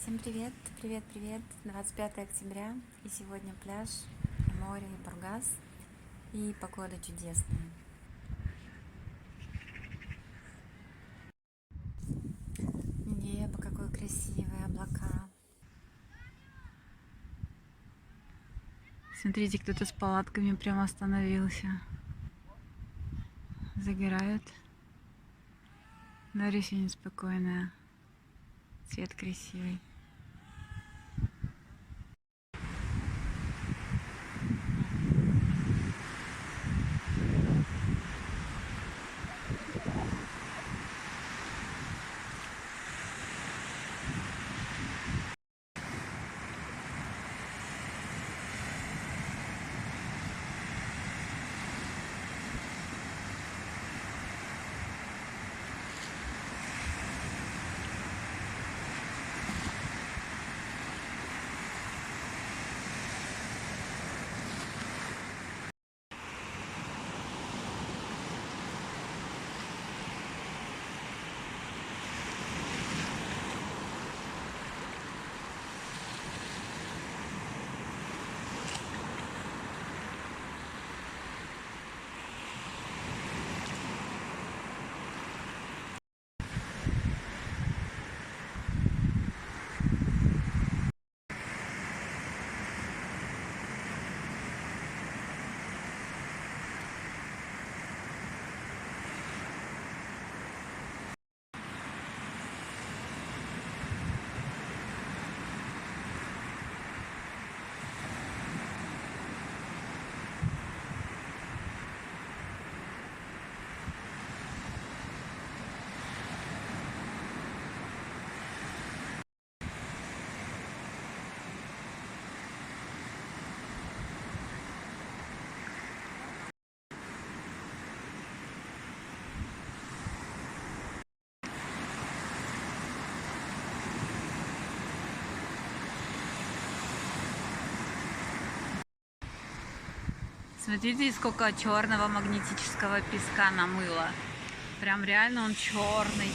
Всем привет, привет, привет! 25 октября, и сегодня пляж, и море, и Бургас, и погода чудесная. Небо какое красивое, облака. Смотрите, кто-то с палатками прямо остановился. Загорают. Море сегодня спокойное, цвет красивый. Смотрите, сколько черного магнетического песка намыло. Прям реально он черный.